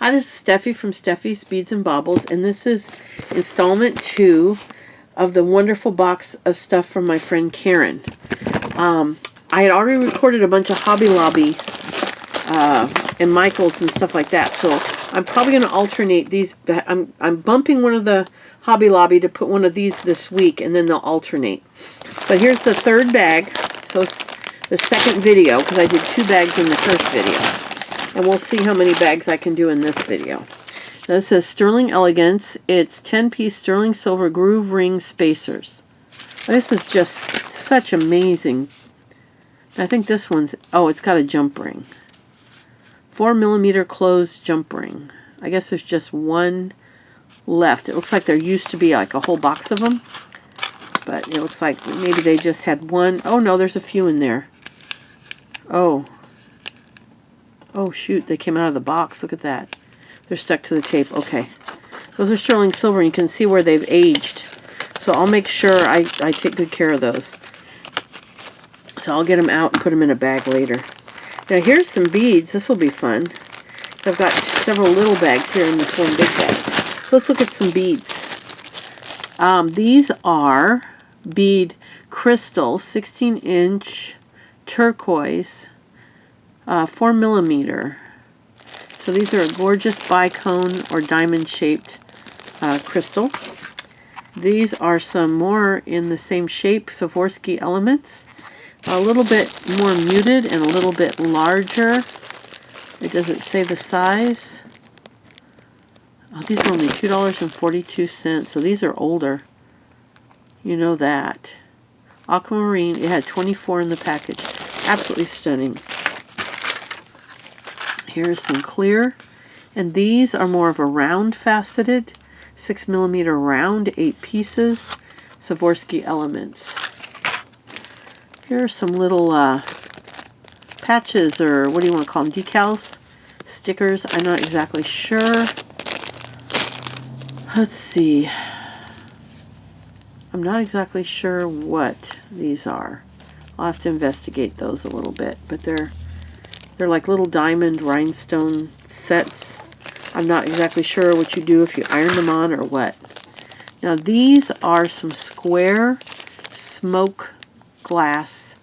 Hi, this is Steffi from Steffi's Beads and Baubles, and this is installment 2 of the wonderful box of stuff from my friend Karen. I had already recorded a bunch of Hobby Lobby and Michaels and stuff like that, so I'm probably going to alternate these. I'm bumping one of the Hobby Lobby to put one of these this week, and then they'll alternate. But here's the third bag, so it's the second video, because I did 2 bags in the first video. And we'll see how many bags I can do in this video. Now this says Sterling Elegance. It's 10-piece sterling silver groove ring spacers. This is just such amazing. I think this one's, oh, it's got a jump ring. 4mm closed jump ring. I guess there's just one left. It looks like there used to be like a whole box of them. But it looks like maybe they just had one. Oh no, there's a few in there. Oh. Oh shoot, they came out of the box. Look at that. They're stuck to the tape. Okay. Those are sterling silver, and you can see where they've aged. So I'll make sure I take good care of those. So I'll get them out and put them in a bag later. Now here's some beads. This will be fun. I've got several little bags here in this one big bag. So let's look at some beads. These are bead crystal, 16-inch turquoise. 4mm. So these are a gorgeous bicone or diamond-shaped crystal. These are some more in the same shape, Swarovski elements. A little bit more muted and a little bit larger. It doesn't say the size. Oh, these are only $2.42, so these are older. You know that. Aquamarine, it had 24 in the package. Absolutely stunning. Here's some clear, and these are more of a round faceted, 6mm round, 8 pieces, Swarovski elements. Here are some little patches, or what do you want to call them, decals, stickers. I'm not exactly sure. Let's see. I'm not exactly sure what these are. I'll have to investigate those a little bit, but they're like little diamond rhinestone sets. I'm not exactly sure what you do, if you iron them on or what. Now these are some square smoke glass,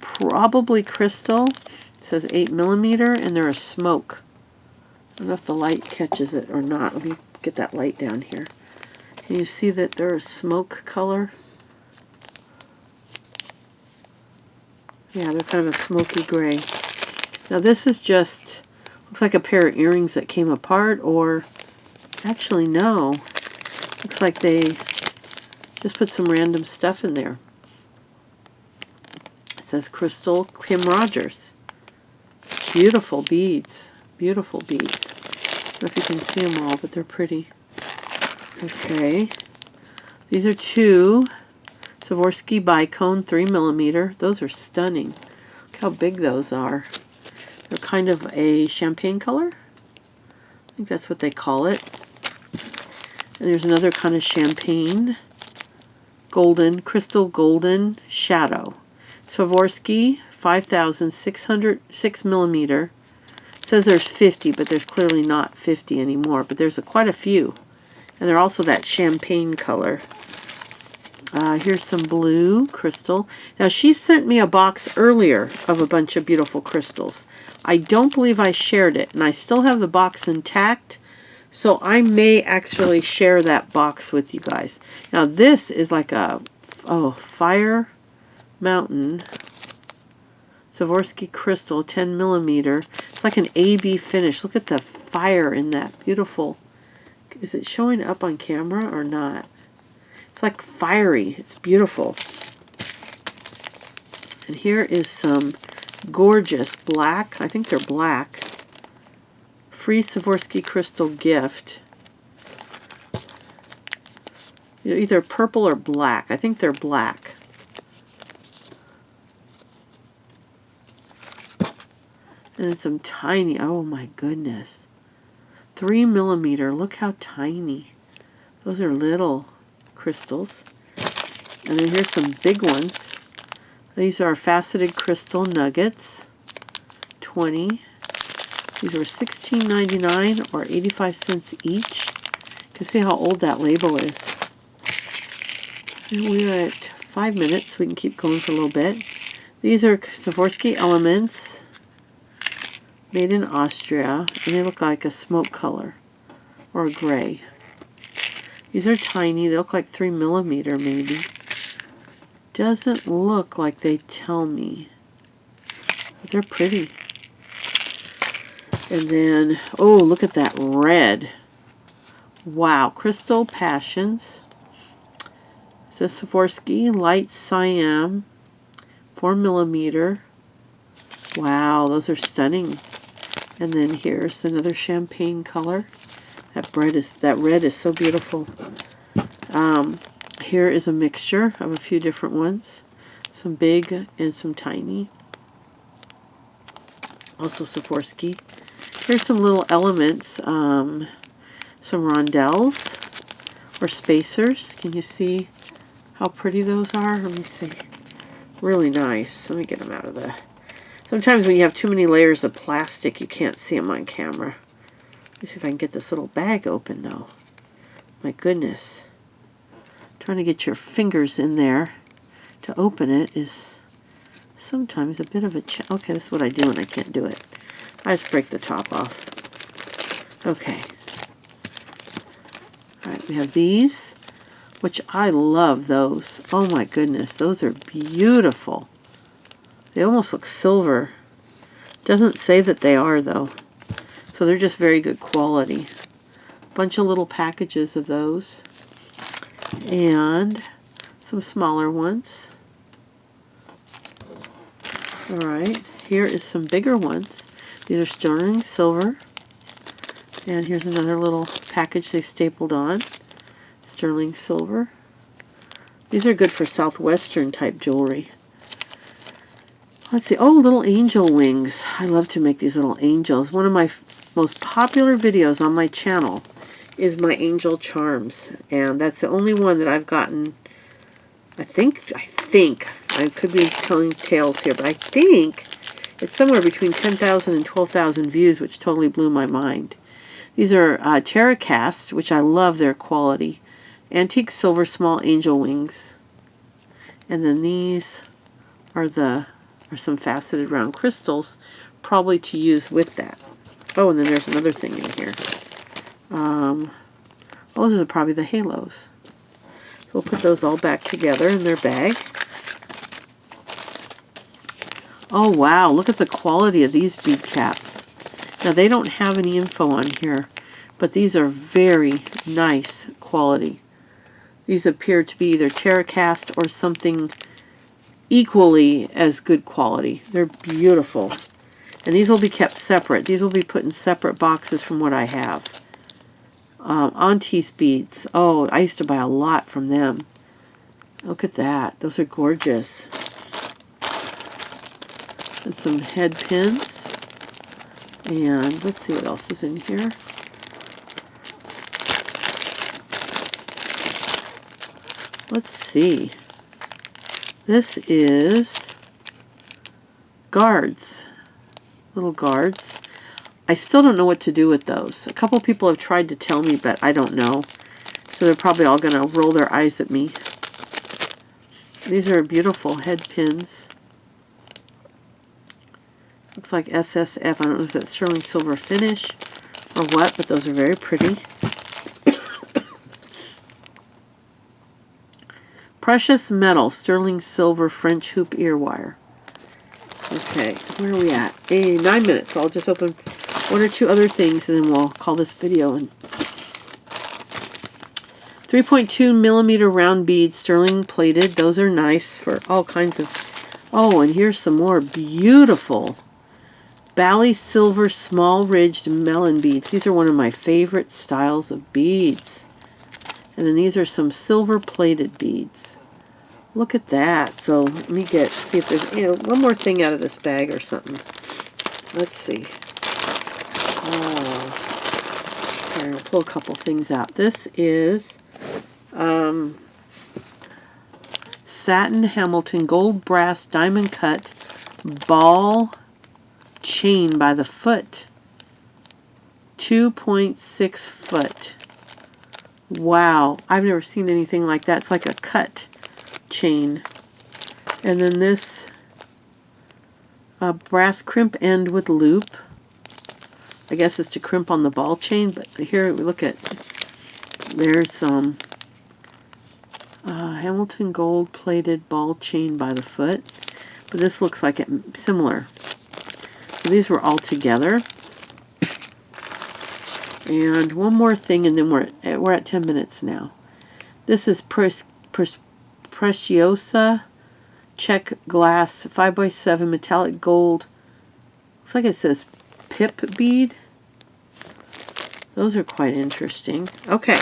probably crystal. It says 8mm, and they're a smoke. I don't know if the light catches it or not. Let me get that light down here. Can you see that they're a smoke color? Yeah, they're kind of a smoky gray. Now this is just, looks like a pair of earrings that came apart, or actually no. Looks like they just put some random stuff in there. It says Crystal Kim Rogers. Beautiful beads. Beautiful beads. I don't know if you can see them all, but they're pretty. Okay. These are 2 Swarovski bicone, 3mm. Those are stunning. Look how big those are. They're kind of a champagne color. I think that's what they call it. And there's another kind of champagne, golden, crystal golden shadow. Swarovski, 5,600, 6mm. It says there's 50, but there's clearly not 50 anymore. But there's quite a few. And they're also that champagne color. Here's some blue crystal. Now she sent me a box earlier of a bunch of beautiful crystals. I don't believe I shared it, and I still have the box intact, so I may actually share that box with you guys. Now this is like a Fire Mountain Swarovski crystal, 10mm. It's like an AB finish. Look at the fire in that. Beautiful. Is it showing up on camera or not? It's like fiery. It's beautiful. And here is some gorgeous black, I think they're black, free Swarovski crystal gift. Either purple or black. I think they're black. And then some tiny, oh my goodness, 3mm. Look how tiny. Those are little crystals. And then here's some big ones. These are faceted crystal nuggets, 20. These were $16.99 or 85 cents each. You can see how old that label is. And we're at 5 minutes, so we can keep going for a little bit. These are Swarovski Elements, made in Austria, and they look like a smoke color or a gray. These are tiny. They look like 3mm maybe. Doesn't look like they tell me, but they're pretty. And then, oh, look at that red. Wow, Crystal Passions. It says Swarovski Light Siam, 4mm. Wow, those are stunning. And then here's another champagne color. That red is so beautiful. Here is a mixture of a few different ones. Some big and some tiny. Also Swarovski. Here's some little elements. Some rondelles or spacers. Can you see how pretty those are? Let me see. Really nice. Let me get them out of the... Sometimes when you have too many layers of plastic, you can't see them on camera. Let me see if I can get this little bag open, though. My goodness. Trying to get your fingers in there to open it is sometimes a bit of a challenge. Okay, this is what I do when I can't do it. I just break the top off. Okay. Alright, we have these, which I love those. Oh my goodness, those are beautiful. They almost look silver. Doesn't say that they are, though. So they're just very good quality. Bunch of little packages of those. And some smaller ones. Alright, here is some bigger ones. These are sterling silver. And here's another little package they stapled on. Sterling silver. These are good for Southwestern type jewelry. Let's see. Oh, little angel wings. I love to make these little angels. One of my most popular videos on my channel is my angel charms. And that's the only one that I've gotten, I think, I could be telling tales here, but I think it's somewhere between 10,000 and 12,000 views, which totally blew my mind. These are Terracast, which I love their quality. Antique silver small angel wings. And then these are some faceted round crystals, probably to use with that. Oh, and then there's another thing in here. Those are probably the halos. So we'll put those all back together in their bag. Oh wow, look at the quality of these bead caps. Now they don't have any info on here, but these are very nice quality. These appear to be either Terracast or something equally as good quality. They're beautiful. And these will be kept separate. These will be put in separate boxes from what I have. Auntie's beads. Oh, I used to buy a lot from them. Look at that. Those are gorgeous. And some head pins. And let's see what else is in here. Let's see. This is guards. Little guards. I still don't know what to do with those. A couple people have tried to tell me, but I don't know. So they're probably all going to roll their eyes at me. These are beautiful head pins. Looks like SSF. I don't know if that's sterling silver finish or what, but those are very pretty. Precious metal, sterling silver French hoop ear wire. Okay, where are we at? 9 minutes. So I'll just open one or two other things and then we'll call this video. 3.2mm round beads, sterling plated. Those are nice for all kinds of... Oh, and here's some more beautiful Bali silver small ridged melon beads. These are one of my favorite styles of beads. And then these are some silver plated beads. Look at that. So let me see if there's one more thing out of this bag or something. Let's see. Oh, here, I'll pull a couple things out. This is satin Hamilton gold brass diamond cut ball chain by the foot. 2.6 foot. Wow, I've never seen anything like that. It's like a cut chain. And then this brass crimp end with loop. I guess it's to crimp on the ball chain, but here we look at, there's some Hamilton gold plated ball chain by the foot. But this looks like it similar. So these were all together. And one more thing, and then we're at 10 minutes now. This is Preciosa check glass 5x7 metallic gold. Looks like it says pip bead. Those are quite interesting. Okay,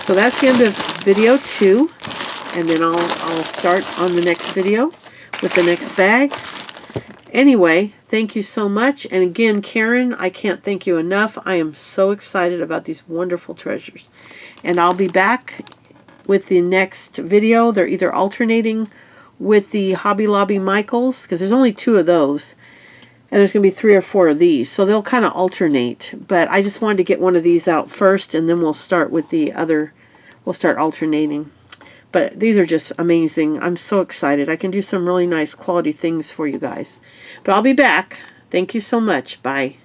so that's the end of video 2, and then I'll start on the next video with the next bag. Anyway, thank you so much. And again, Karen, I can't thank you enough. I am so excited about these wonderful treasures. And I'll be back with the next video. They're either alternating with the Hobby Lobby Michaels, because there's only 2 of those. And there's going to be 3 or 4 of these. So they'll kind of alternate. But I just wanted to get one of these out first, and then we'll start with the other. We'll start alternating. But these are just amazing. I'm so excited. I can do some really nice quality things for you guys. But I'll be back. Thank you so much. Bye.